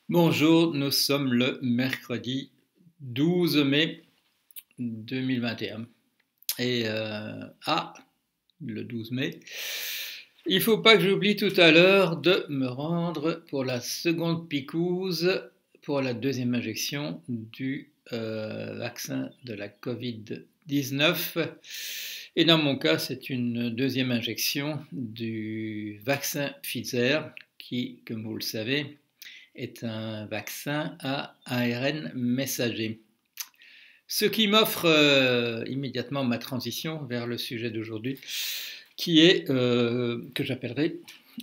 Bonjour, nous sommes le mercredi 12 mai 2021. Le 12 mai, il ne faut pas que j'oublie tout à l'heure de me rendre pour la seconde piqûre, pour la deuxième injection du vaccin de la Covid-19. Et dans mon cas, c'est une deuxième injection du vaccin Pfizer qui, comme vous le savez, est un vaccin à ARN messager. Ce qui m'offre immédiatement ma transition vers le sujet d'aujourd'hui, qui est, que j'appellerai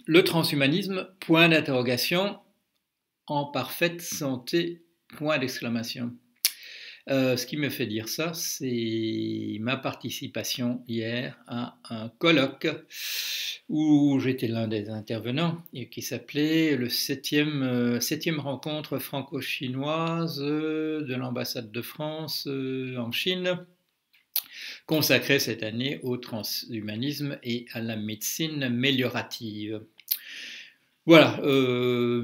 le transhumanisme, point d'interrogation, en parfaite santé, point d'exclamation. Ce qui me fait dire ça, c'est ma participation hier à un colloque où j'étais l'un des intervenants et qui s'appelait le septième rencontre franco-chinoise de l'ambassade de France en Chine, consacrée cette année au transhumanisme et à la médecine améliorative. Voilà,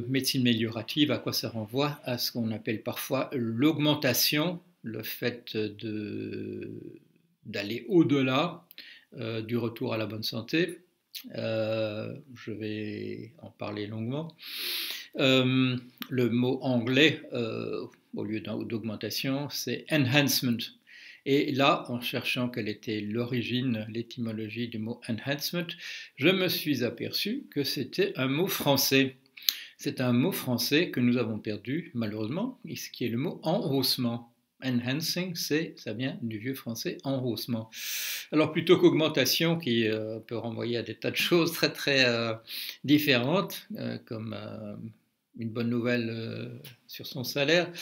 médecine améliorative, à quoi ça renvoie? À ce qu'on appelle parfois l'augmentation, le fait d'aller au-delà du retour à la bonne santé. Je vais en parler longuement. Le mot anglais, au lieu d'augmentation, c'est enhancement. Et là, en cherchant quelle était l'origine, l'étymologie du mot enhancement, je me suis aperçu que c'était un mot français. C'est un mot français que nous avons perdu, malheureusement, ce qui est le mot enhaussement. Enhancing, ça vient du vieux français enhaussement. Alors plutôt qu'augmentation, qui peut renvoyer à des tas de choses très très différentes, comme une bonne nouvelle sur son salaire,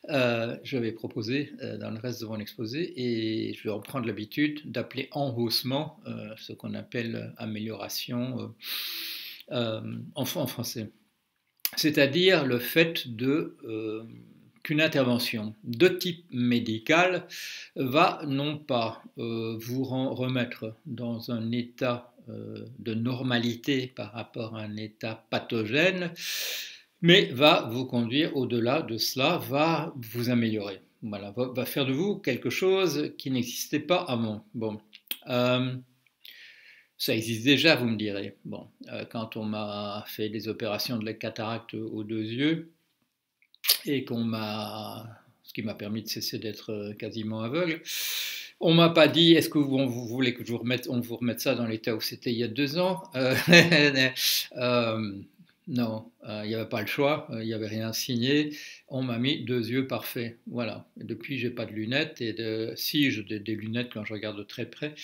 je vais proposer dans le reste de mon exposé, et je vais en prendre l'habitude d'appeler enhaussement ce qu'on appelle amélioration en français. C'est-à-dire le fait qu'une intervention de type médical va non pas vous remettre dans un état de normalité par rapport à un état pathogène, mais va vous conduire au-delà de cela, va vous améliorer. Voilà, va faire de vous quelque chose qui n'existait pas avant. Bon. Ça existe déjà, vous me direz. Bon, quand on m'a fait des opérations de la cataracte aux deux yeux et ce qui m'a permis de cesser d'être quasiment aveugle, on m'a pas dit est-ce que vous voulez que on vous remette ça dans l'état où c'était il y a 2 ans. Non, il n'y avait pas le choix, il n'y avait rien signé. On m'a mis 2 yeux parfaits. Voilà. Et depuis, j'ai pas de lunettes si j'ai des lunettes quand je regarde de très près.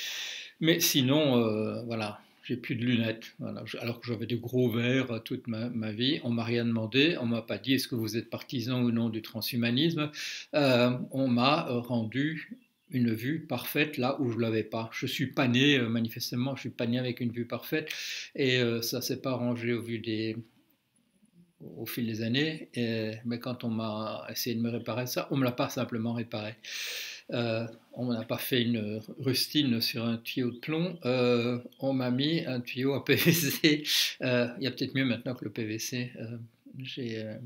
Mais sinon, voilà, j'ai plus de lunettes. Voilà. Alors que j'avais des gros verres toute ma vie. On m'a rien demandé. On m'a pas dit est-ce que vous êtes partisan ou non du transhumanisme. On m'a rendu une vue parfaite là où je l'avais pas. Je suis pas né, manifestement, je suis pas né avec une vue parfaite. Et ça s'est pas arrangé au fil des années. Mais quand on m'a essayé de me réparer ça, on me l'a pas simplement réparé. On n'a pas fait une rustine sur un tuyau de plomb, on m'a mis un tuyau à PVC. Il y a peut-être mieux maintenant que le PVC. Je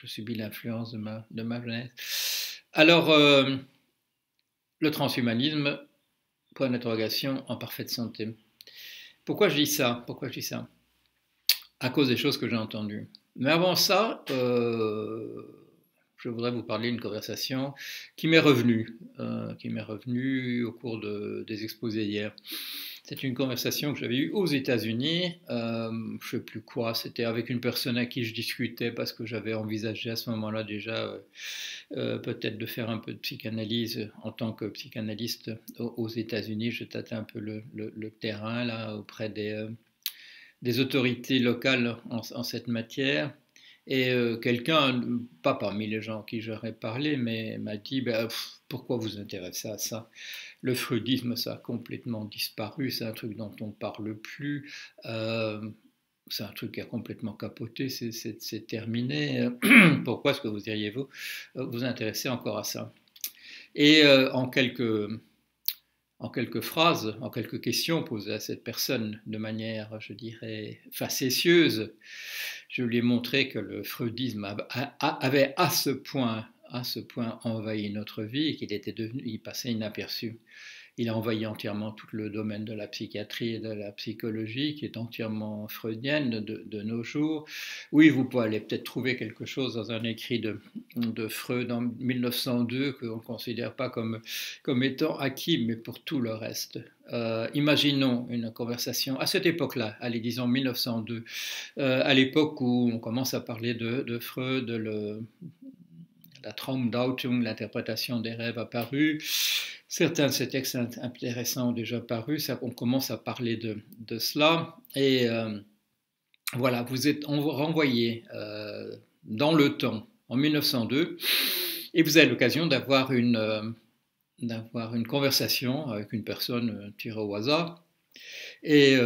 subis l'influence de ma jeunesse. Alors, le transhumanisme, point d'interrogation, en parfaite santé. Pourquoi je dis ça? À cause des choses que j'ai entendues. Mais avant ça, je voudrais vous parler d'une conversation qui m'est revenue au cours des exposés hier. C'est une conversation que j'avais eue aux États-Unis, je ne sais plus quoi, c'était avec une personne à qui je discutais parce que j'avais envisagé à ce moment-là déjà peut-être de faire un peu de psychanalyse en tant que psychanalyste aux États-Unis. Je tâtais un peu le terrain là auprès des autorités locales en cette matière. Et quelqu'un, pas parmi les gens à qui j'aurais parlé, mais m'a dit pourquoi vous intéressez à ça? Le freudisme, ça a complètement disparu, c'est un truc dont on ne parle plus, c'est un truc qui a complètement capoté, c'est terminé. Pourquoi est-ce que vous iriez vous intéresser encore à ça? Et en quelques phrases, en quelques questions posées à cette personne de manière, je dirais, facétieuse, je lui ai montré que le freudisme avait à ce point envahi notre vie et il passait inaperçu. Il a envahi entièrement tout le domaine de la psychiatrie et de la psychologie, qui est entièrement freudienne de nos jours. Oui, vous pouvez aller peut-être trouver quelque chose dans un écrit de Freud en 1902 qu'on ne considère pas comme étant acquis, mais pour tout le reste. Imaginons une conversation à cette époque-là, allez, disons 1902, à l'époque où on commence à parler de Freud, la Traumdeutung, l'interprétation des rêves apparus. Certains de ces textes intéressants ont déjà paru, on commence à parler de cela. Et voilà, vous êtes renvoyé dans le temps, en 1902, et vous avez l'occasion d'avoir une conversation avec une personne tirée au hasard. Et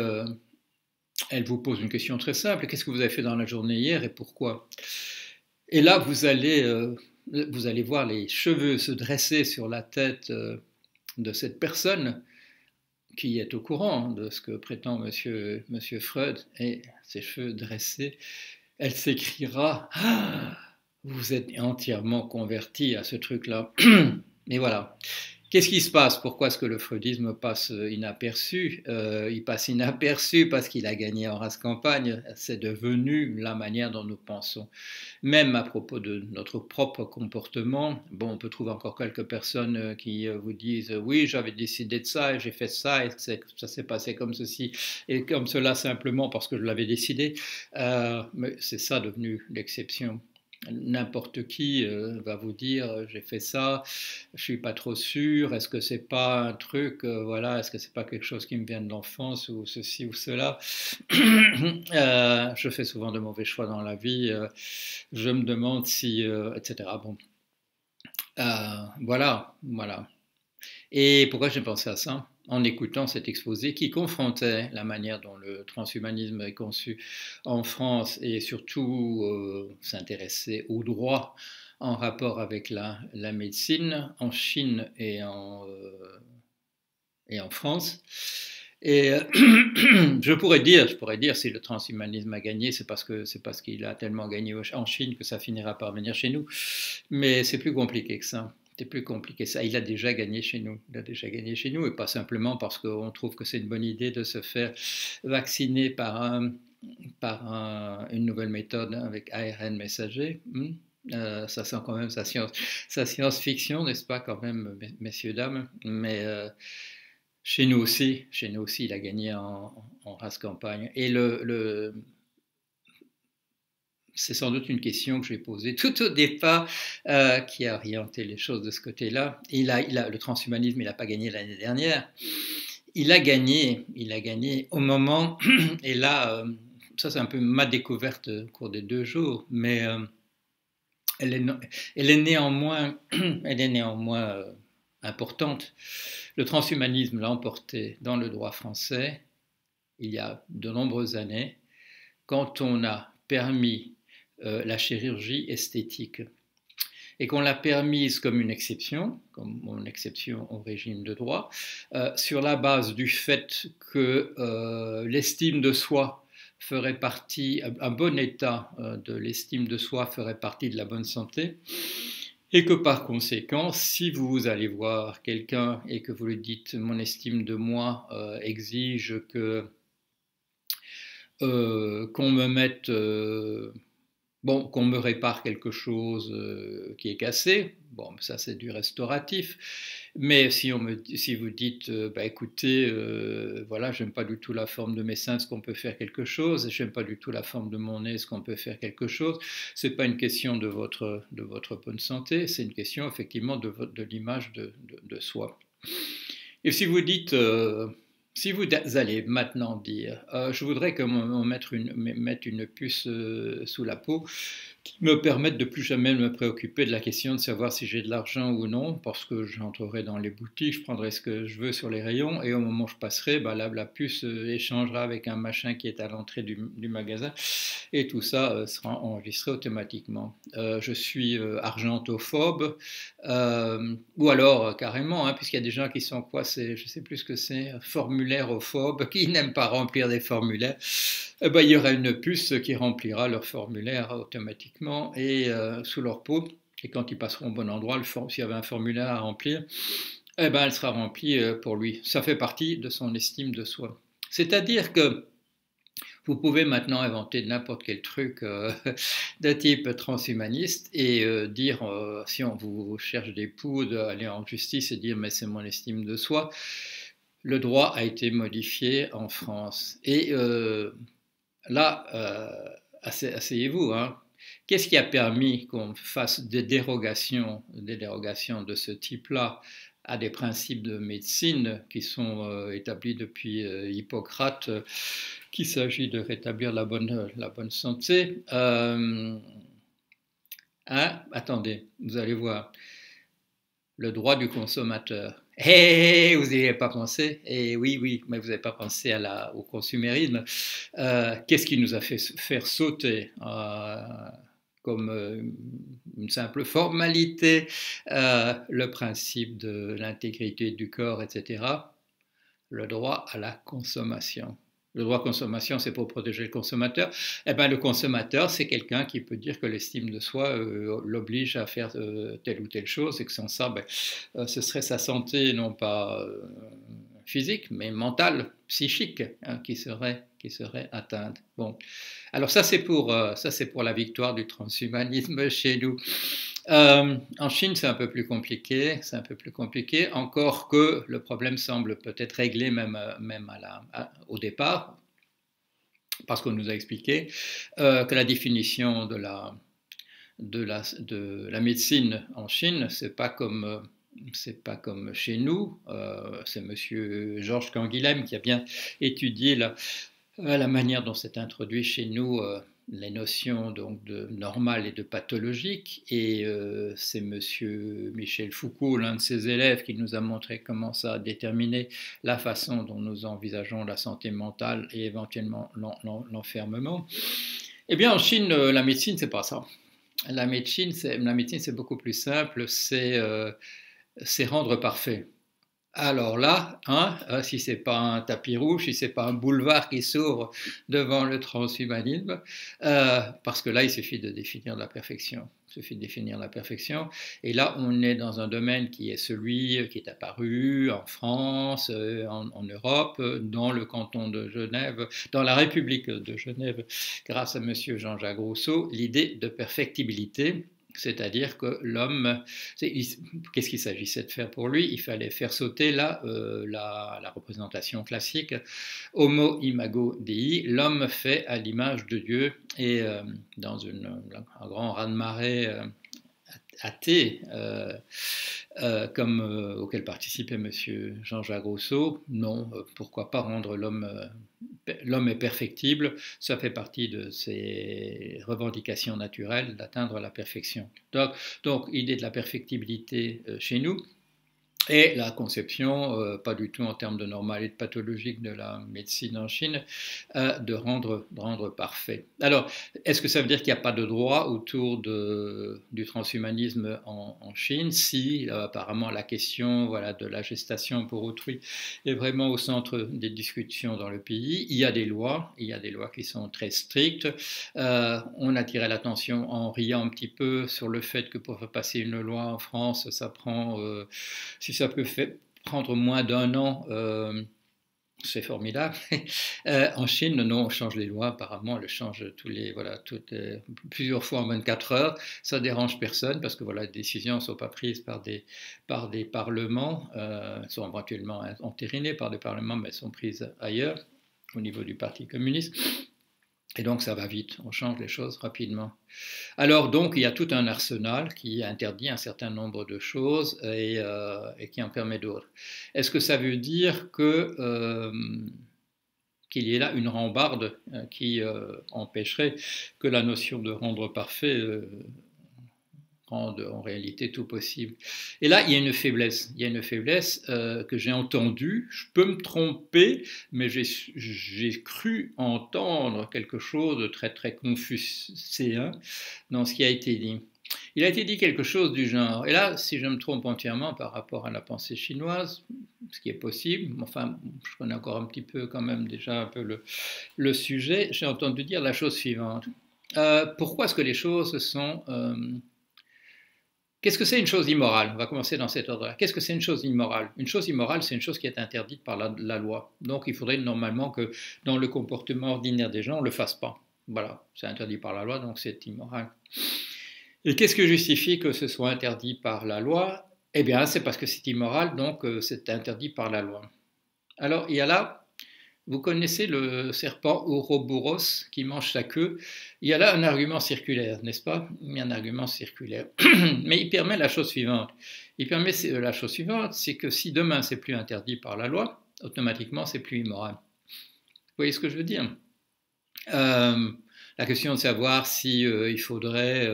elle vous pose une question très simple: qu'est-ce que vous avez fait dans la journée hier et pourquoi? Et là, vous allez voir les cheveux se dresser sur la tête de cette personne qui est au courant de ce que prétend monsieur Freud, et ses cheveux dressés, elle s'écriera: ah, vous êtes entièrement converti à ce truc-là. Et voilà. Qu'est-ce qui se passe? Pourquoi est-ce que le freudisme passe inaperçu? Il passe inaperçu parce qu'il a gagné en race campagne. C'est devenu la manière dont nous pensons. Même à propos de notre propre comportement, bon, on peut trouver encore quelques personnes qui vous disent: oui, j'avais décidé de ça et j'ai fait ça et ça s'est passé comme ceci et comme cela simplement parce que je l'avais décidé. Mais c'est ça devenu l'exception. N'importe qui va vous dire: j'ai fait ça, je suis pas trop sûr, est-ce que c'est pas un truc, voilà, est-ce que c'est pas quelque chose qui me vient de l'enfance ou ceci ou cela. Je fais souvent de mauvais choix dans la vie, je me demande si, etc. Bon, voilà. Et pourquoi j'ai pensé à ça? En écoutant cet exposé qui confrontait la manière dont le transhumanisme est conçu en France et surtout s'intéressait au droit en rapport avec la médecine en Chine et en France. Et je pourrais dire si le transhumanisme a gagné, c'est parce qu'il a tellement gagné en Chine que ça finira par venir chez nous. Mais c'est plus compliqué que ça. C'est plus compliqué ça. Il a déjà gagné chez nous. Et pas simplement parce qu'on trouve que c'est une bonne idée de se faire vacciner par une nouvelle méthode avec ARN messager. Ça sent quand même sa science-fiction, n'est-ce pas, quand même, messieurs, dames. Mais chez nous aussi, il a gagné en race campagne. Et c'est sans doute une question que j'ai posée tout au départ, qui a orienté les choses de ce côté-là. Le transhumanisme, il n'a pas gagné l'année dernière. Il a gagné au moment, et là, ça c'est un peu ma découverte au cours des 2 jours, mais elle est néanmoins importante. Le transhumanisme l'a emporté dans le droit français il y a de nombreuses années, quand on a permis la chirurgie esthétique et qu'on l'a permise comme une exception au régime de droit, sur la base du fait que l'estime de soi ferait partie, un bon état de l'estime de soi ferait partie de la bonne santé, et que par conséquent, si vous allez voir quelqu'un et que vous lui dites: mon estime de moi exige qu'on me mette... qu'on me répare quelque chose qui est cassé, bon, ça c'est du restauratif. Mais si vous dites: écoutez, voilà, j'aime pas du tout la forme de mes seins, est-ce qu'on peut faire quelque chose? J'aime pas du tout la forme de mon nez, est-ce qu'on peut faire quelque chose? C'est pas une question de votre bonne santé, c'est une question effectivement de l'image de soi. Et si vous dites... si vous allez maintenant dire: je voudrais qu'on mette une puce sous la peau qui me permette de plus jamais me préoccuper de la question de savoir si j'ai de l'argent ou non, parce que j'entrerai dans les boutiques, je prendrai ce que je veux sur les rayons, et au moment où je passerai, la puce échangera avec un machin qui est à l'entrée du magasin, et tout ça sera enregistré automatiquement. Je suis argentophobe, ou alors carrément, puisqu'il y a des gens qui sont je ne sais plus ce que c'est, formuláirophobes qui n'aiment pas remplir des formulaires, eh ben, il y aura une puce qui remplira leur formulaire automatiquement et sous leur peau. Et quand ils passeront au bon endroit, s'il y avait un formulaire à remplir, eh ben, elle sera remplie pour lui. Ça fait partie de son estime de soi. C'est-à-dire que vous pouvez maintenant inventer n'importe quel truc de type transhumaniste et dire, si on vous cherche des poux, aller en justice et dire mais c'est mon estime de soi. Le droit a été modifié en France. Et là, asseyez-vous, hein. Qu'est-ce qui a permis qu'on fasse des dérogations de ce type-là à des principes de médecine qui sont établis depuis Hippocrate, qu'il s'agit de rétablir la bonne santé. Attendez, vous allez voir. Le droit du consommateur. Vous n'y avez pas pensé? Oui, mais vous n'avez pas pensé au consumérisme. Qu'est-ce qui nous a fait faire sauter comme une simple formalité le principe de l'intégrité du corps, etc. Le droit à la consommation. Le droit à consommation, c'est pour protéger le consommateur. Eh bien, le consommateur, c'est quelqu'un qui peut dire que l'estime de soi l'oblige à faire telle ou telle chose et que sans ça, ce serait sa santé, non pas physique, mais mentale, psychique, hein, qui serait atteinte. Bon, alors ça, c'est pour la victoire du transhumanisme chez nous. En Chine, c'est un peu plus compliqué, encore que le problème semble peut-être réglé même au départ, parce qu'on nous a expliqué que la définition de la médecine en Chine, c'est pas comme chez nous. C'est monsieur Georges Canguilhem qui a bien étudié la manière dont c'est introduit chez nous les notions donc de normal et de pathologique, et c'est monsieur Michel Foucault, l'un de ses élèves, qui nous a montré comment ça a déterminé la façon dont nous envisageons la santé mentale et éventuellement l'enfermement. Eh bien, en Chine, la médecine, c'est pas ça. La médecine, c'est beaucoup plus simple, c'est rendre parfait. Alors là, si ce n'est pas un tapis rouge, si ce n'est pas un boulevard qui s'ouvre devant le transhumanisme, parce que là, il suffit de définir la perfection. Et là, on est dans un domaine qui est celui qui est apparu en France, en Europe, dans le canton de Genève, dans la République de Genève, grâce à M. Jean-Jacques Rousseau, l'idée de perfectibilité. C'est-à-dire que l'homme, qu'est-ce qu'il s'agissait de faire pour lui? Il fallait faire sauter la représentation classique, Homo imago Dei, l'homme fait à l'image de Dieu, et dans un grand raz-de-marée athée, auquel participait M. Jean-Jacques Rousseau, non, pourquoi pas rendre l'homme est perfectible, ça fait partie de ses revendications naturelles d'atteindre la perfection. Donc, idée de la perfectibilité chez nous, et la conception, pas du tout en termes de normal et de pathologique de la médecine en Chine, de rendre parfait. Alors, est-ce que ça veut dire qu'il n'y a pas de droit autour du transhumanisme en Chine? Si, apparemment, la question de la gestation pour autrui est vraiment au centre des discussions dans le pays. Il y a des lois qui sont très strictes. On attirait l'attention en riant un petit peu sur le fait que pour faire passer une loi en France, ça prend... si ça peut prendre moins d'un an, c'est formidable. En Chine, non, on change les lois, apparemment, on le change plusieurs fois en 24 heures. Ça ne dérange personne parce que les décisions ne sont pas prises par des parlements, elles sont éventuellement entérinées par des parlements, mais elles sont prises ailleurs, au niveau du Parti communiste. Et donc ça va vite, on change les choses rapidement. Alors donc il y a tout un arsenal qui interdit un certain nombre de choses et qui en permet d'autres. Est-ce que ça veut dire qu'il y ait là une rambarde qui empêcherait que la notion de rendre parfait rende en réalité tout possible? Et là, il y a une faiblesse. Que j'ai entendue. Je peux me tromper, mais j'ai cru entendre quelque chose de très très confucéen dans ce qui a été dit. Il a été dit quelque chose du genre, et là, si je me trompe entièrement par rapport à la pensée chinoise, ce qui est possible, enfin, je connais encore un petit peu quand même déjà un peu le sujet, j'ai entendu dire la chose suivante. Pourquoi est-ce que les choses sont... Qu'est-ce que c'est une chose immorale? On va commencer dans cet ordre-là. Qu'est-ce que c'est une chose immorale? Une chose immorale, c'est une chose qui est interdite par la loi. Donc il faudrait normalement que dans le comportement ordinaire des gens, on ne le fasse pas. Voilà, c'est interdit par la loi, donc c'est immoral. Et qu'est-ce que justifie que ce soit interdit par la loi? Eh bien, c'est parce que c'est immoral, donc c'est interdit par la loi. Alors, il y a là, vous connaissez le serpent Ouroboros qui mange sa queue. Il y a là un argument circulaire, n'est-ce pas? Il y a un argument circulaire. Mais il permet la chose suivante. Il permet la chose suivante, c'est que si demain c'est plus interdit par la loi, automatiquement c'est plus immoral. Vous voyez ce que je veux dire? La question de savoir si il faudrait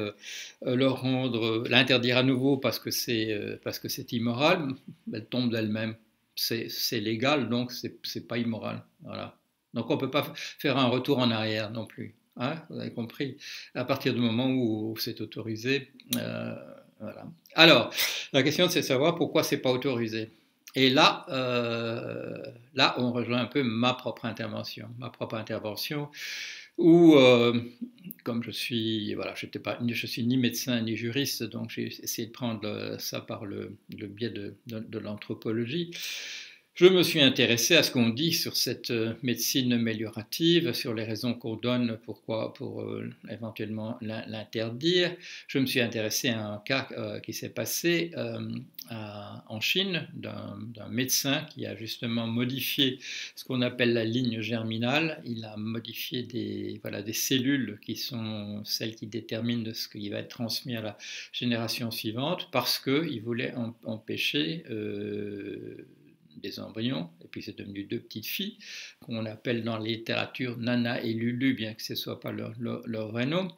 le rendre, l'interdire à nouveau parce que c'est immoral, elle tombe d'elle-même. C'est légal, donc c'est pas immoral. Voilà. Donc on peut pas faire un retour en arrière non plus. Hein, vous avez compris. À partir du moment où c'est autorisé, voilà. Alors, la question c'est de savoir pourquoi c'est pas autorisé. Et là, là, on rejoint un peu ma propre intervention. Ma propre intervention où, comme je suis, voilà, je suis ni médecin ni juriste, donc j'ai essayé de prendre ça par le biais de l'anthropologie. Je me suis intéressé à ce qu'on dit sur cette médecine améliorative, sur les raisons qu'on donne pour éventuellement l'interdire. Je me suis intéressé à un cas qui s'est passé en Chine d'un médecin qui a justement modifié ce qu'on appelle la ligne germinale. Il a modifié des cellules qui sont celles qui déterminent ce qui va être transmis à la génération suivante parce qu'il voulait empêcher des embryons, et puis c'est devenu deux petites filles, qu'on appelle dans la littérature Nana et Lulu, bien que ce ne soit pas leur vrai nom,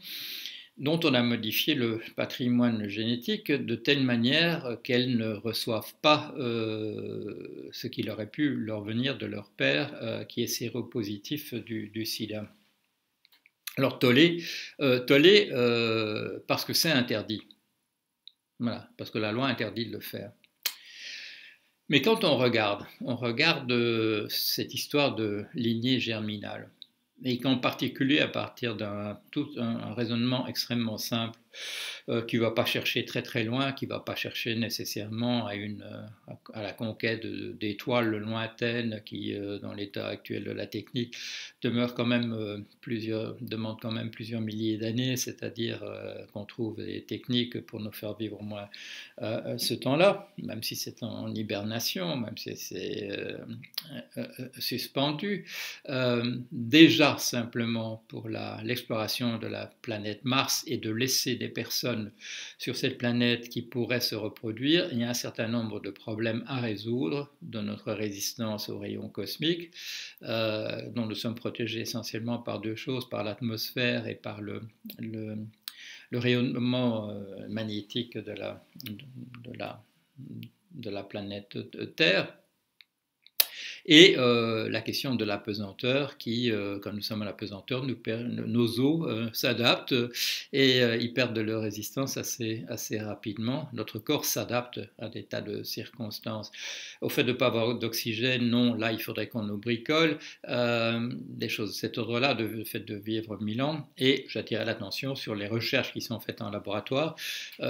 dont on a modifié le patrimoine génétique de telle manière qu'elles ne reçoivent pas ce qui aurait pu leur venir de leur père, qui est séropositif du sida. Alors tollé, parce que c'est interdit. Voilà, parce que la loi interdit de le faire. Mais quand on regarde cette histoire de lignée germinale, et qu'en particulier à partir d'un raisonnement extrêmement simple, qui ne va pas chercher très très loin, qui ne va pas chercher nécessairement à la conquête d'étoiles lointaines qui, dans l'état actuel de la technique, demande quand même plusieurs milliers d'années, c'est-à-dire qu'on trouve des techniques pour nous faire vivre au moins ce temps-là, même si c'est en hibernation, même si c'est suspendu. Déjà simplement pour l'exploration de la planète Mars et de laisser des personnes sur cette planète qui pourrait se reproduire, il y a un certain nombre de problèmes à résoudre de notre résistance aux rayons cosmiques, dont nous sommes protégés essentiellement par deux choses, par l'atmosphère et par le rayonnement magnétique de la planète Terre. Et la question de l'apesanteur qui, quand nous sommes à l'apesanteur, nos os s'adaptent et ils perdent de leur résistance assez rapidement. Notre corps s'adapte à des tas de circonstances. Au fait de ne pas avoir d'oxygène, non, là il faudrait qu'on nous bricole. Des choses de cet ordre-là, le fait de vivre 1000 ans. Et j'attire l'attention sur les recherches qui sont faites en laboratoire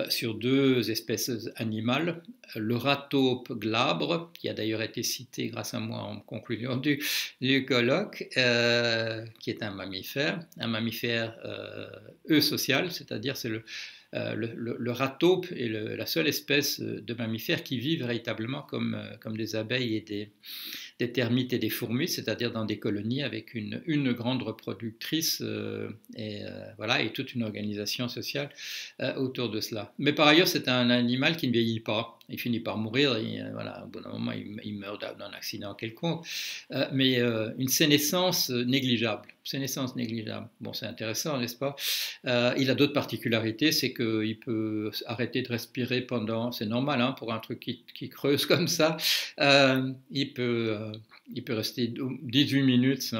sur deux espèces animales. Le ratope glabre, qui a d'ailleurs été cité grâce à moi en conclusion du colloque, qui est un mammifère eusocial, c'est-à-dire c'est le ratope est la seule espèce de mammifère qui vit véritablement comme des abeilles et des termites et des fourmis, c'est-à-dire dans des colonies avec une grande reproductrice et toute une organisation sociale autour de cela. Mais par ailleurs, c'est un animal qui ne vieillit pas. Il finit par mourir, au bout d'un moment, il meurt d'un accident quelconque, mais une sénescence négligeable. Bon, c'est intéressant, n'est-ce pas? Il a d'autres particularités, c'est qu'il peut arrêter de respirer c'est normal hein, pour un truc qui creuse comme ça, il peut rester 18 minutes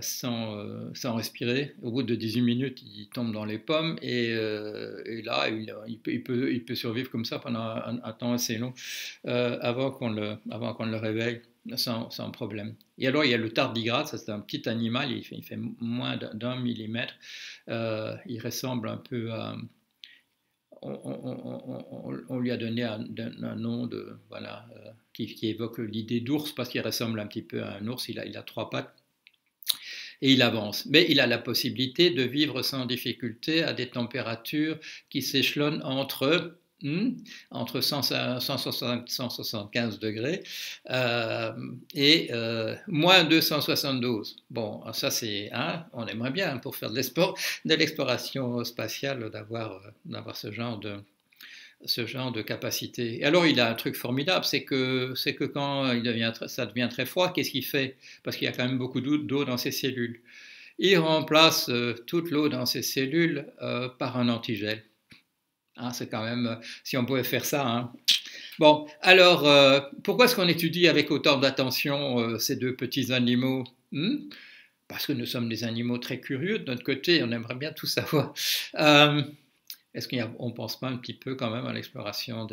sans respirer. Au bout de 18 minutes, il tombe dans les pommes et là, il peut survivre comme ça pendant un temps assez long avant qu'on le réveille sans problème. Et alors, il y a le tardigrade, ça c'est un petit animal, il fait moins d'1 millimètre. Il ressemble un peu à... On lui a donné un nom voilà, qui évoque l'idée d'ours parce qu'il ressemble un petit peu à un ours, il a 3 pattes et il avance. Mais il a la possibilité de vivre sans difficulté à des températures qui s'échelonnent entre 175 degrés et moins 272. Bon, ça c'est, hein, on aimerait bien pour faire de l'exploration spatiale d'avoir ce genre de capacité. Et alors il a un truc formidable, c'est que quand ça devient très froid, qu'est-ce qu'il fait? Parce qu'il y a quand même beaucoup d'eau dans ses cellules. Il remplace toute l'eau dans ses cellules par un antigel. Hein, c'est quand même, si on pouvait faire ça. Hein. Bon, alors, pourquoi est-ce qu'on étudie avec autant d'attention ces deux petits animaux? Parce que nous sommes des animaux très curieux de notre côté, on aimerait bien tout savoir. Est-ce qu'on ne pense pas un petit peu quand même à l'exploration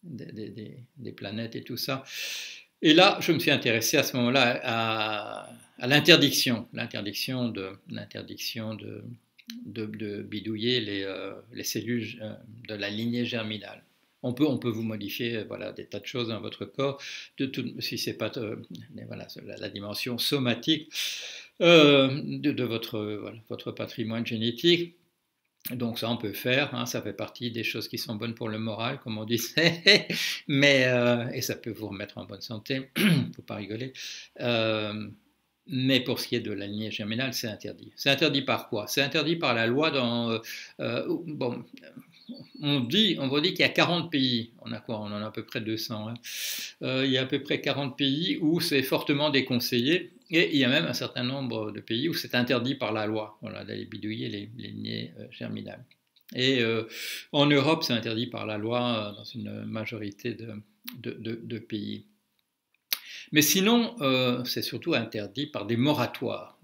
des planètes et tout ça? Et là, je me suis intéressé à ce moment-là à l'interdiction de bidouiller les cellules de la lignée germinale. On peut vous modifier voilà, des tas de choses dans votre corps, si ce n'est pas voilà, la dimension somatique de votre patrimoine génétique. Donc ça on peut faire, hein, ça fait partie des choses qui sont bonnes pour le moral, comme on disait, mais, et ça peut vous remettre en bonne santé, il ne faut pas rigoler. Mais pour ce qui est de la lignée germinale, c'est interdit. C'est interdit par quoi? C'est interdit par la loi dans... bon, on vous dit qu'il y a 40 pays, on en a à peu près 200, hein. Il y a à peu près 40 pays où c'est fortement déconseillé, et il y a même un certain nombre de pays où c'est interdit par la loi, voilà, d'aller bidouiller les lignées germinales. Et en Europe, c'est interdit par la loi dans une majorité de pays. Mais sinon, c'est surtout interdit par des moratoires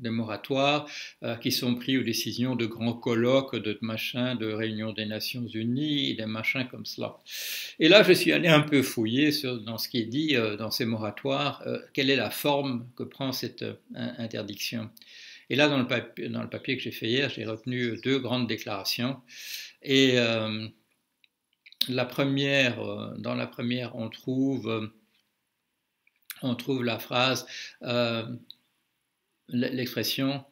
qui sont pris aux décisions de grands colloques, de machins, de réunions des Nations Unies, des machins comme cela. Et là, je suis allé un peu fouiller dans ce qui est dit dans ces moratoires, quelle est la forme que prend cette interdiction. Et là, dans le papier que j'ai fait hier, j'ai retenu 2 grandes déclarations. Et dans la première, on trouve la phrase, l'expression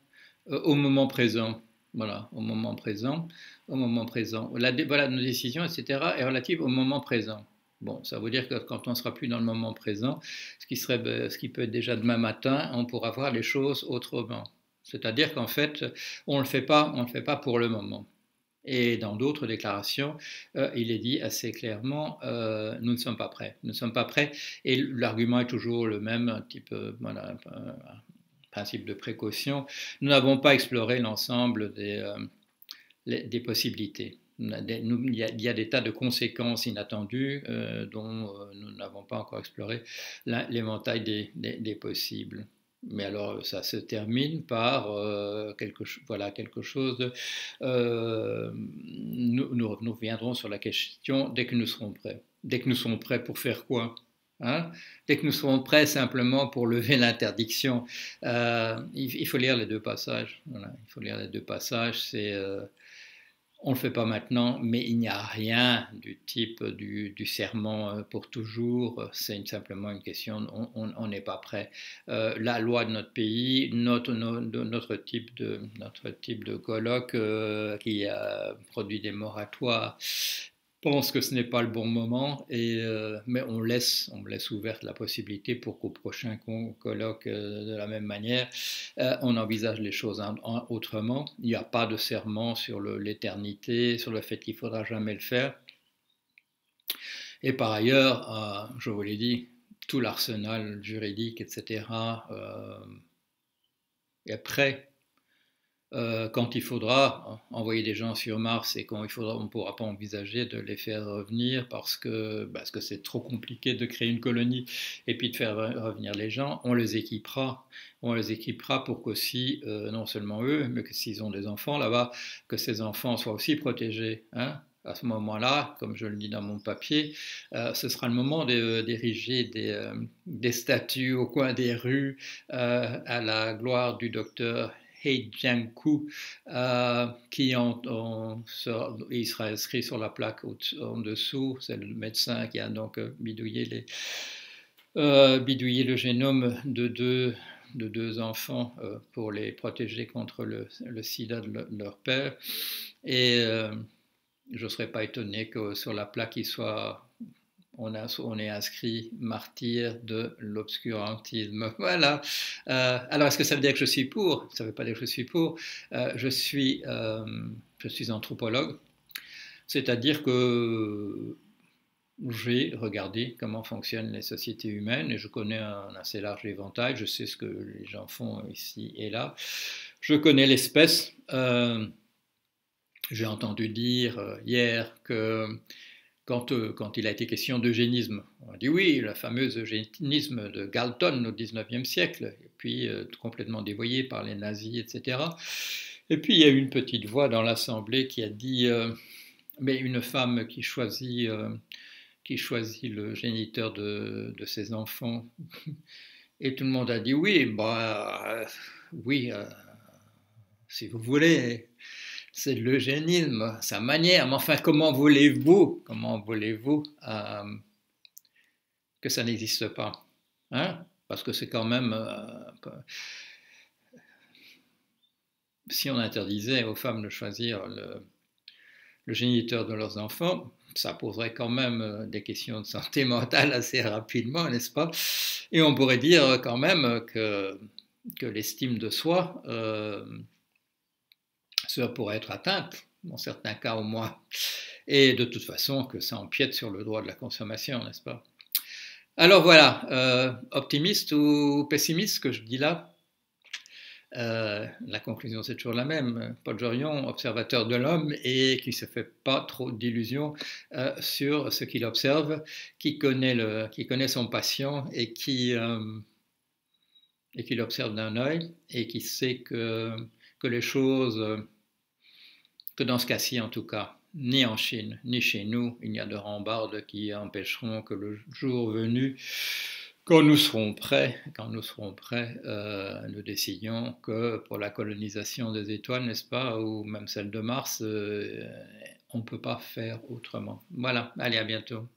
au moment présent. Voilà, au moment présent, voilà, nos décisions, etc., est relative au moment présent. Bon, ça veut dire que quand on ne sera plus dans le moment présent, ce qui peut être déjà demain matin, on pourra voir les choses autrement. C'est-à-dire qu'en fait, on ne le fait pas pour le moment. Et dans d'autres déclarations, il est dit assez clairement, nous ne sommes pas prêts. Nous ne sommes pas prêts. Et l'argument est toujours le même, un type, voilà, un principe de précaution. Nous n'avons pas exploré l'ensemble des possibilités. Il y a des tas de conséquences inattendues dont nous n'avons pas encore exploré l'éventail des possibles. Mais alors, ça se termine par quelque chose de... nous reviendrons sur la question dès que nous serons prêts. Dès que nous serons prêts pour faire quoi? Hein? Dès que nous serons prêts simplement pour lever l'interdiction. Il faut lire les 2 passages. Voilà, il faut lire les 2 passages. On ne le fait pas maintenant, mais il n'y a rien du type du serment pour toujours, c'est simplement une question, on n'est pas prêt. La loi de notre pays, notre type de colloque qui a produit des moratoires, pense que ce n'est pas le bon moment, mais on laisse ouverte la possibilité pour qu'au prochain colloque de la même manière, on envisage les choses autrement. Il n'y a pas de serment sur l'éternité, sur le fait qu'il ne faudra jamais le faire. Et par ailleurs, je vous l'ai dit, tout l'arsenal juridique, etc., est prêt Quand il faudra envoyer des gens sur Mars et quand on ne pourra pas envisager de les faire revenir parce que c'est trop compliqué de créer une colonie et puis de faire revenir les gens, on les équipera. On les équipera pour qu'aussi, non seulement eux, mais que s'ils ont des enfants là-bas, que ces enfants soient aussi protégés. Hein. À ce moment-là, comme je le dis dans mon papier, ce sera le moment d'ériger des statues au coin des rues à la gloire du docteur He Jiankou, il sera inscrit sur la plaque en dessous. C'est le médecin qui a donc bidouillé le génome de deux enfants pour les protéger contre le sida de leur père. Et je ne serais pas étonné que sur la plaque, on est inscrit martyr de l'obscurantisme. Voilà. Alors, est-ce que ça veut dire que je suis pour? Ça ne veut pas dire que je suis pour. Je suis anthropologue, c'est-à-dire que j'ai regardé comment fonctionnent les sociétés humaines et je connais un assez large éventail. Je sais ce que les gens font ici et là. Je connais l'espèce. J'ai entendu dire hier que quand il a été question d'eugénisme, on a dit oui, le fameux eugénisme de Galton au XIXe siècle, et puis complètement dévoyé par les nazis, etc. Et puis il y a eu une petite voix dans l'Assemblée qui a dit mais une femme qui choisit le géniteur de ses enfants, et tout le monde a dit oui, bah oui, si vous voulez. C'est de l'eugénisme, sa manière. Mais enfin, comment voulez-vous que ça n'existe pas, hein? Parce que c'est quand même, si on interdisait aux femmes de choisir le géniteur de leurs enfants, ça poserait quand même des questions de santé mentale assez rapidement, n'est-ce pas? Et on pourrait dire quand même que l'estime de soi pourrait être atteinte, dans certains cas au moins, et de toute façon que ça empiète sur le droit de la consommation, n'est-ce pas? Alors voilà, optimiste ou pessimiste, ce que je dis là, la conclusion c'est toujours la même. Paul Jorion, observateur de l'homme et qui ne se fait pas trop d'illusions sur ce qu'il observe, qui connaît son patient et qui l'observe d'un œil et qui sait que les choses, que dans ce cas-ci en tout cas, ni en Chine, ni chez nous, il n'y a de rambardes qui empêcheront que le jour venu, quand nous serons prêts, nous décidions que pour la colonisation des étoiles, n'est-ce pas, ou même celle de Mars, on ne peut pas faire autrement. Voilà, allez, à bientôt.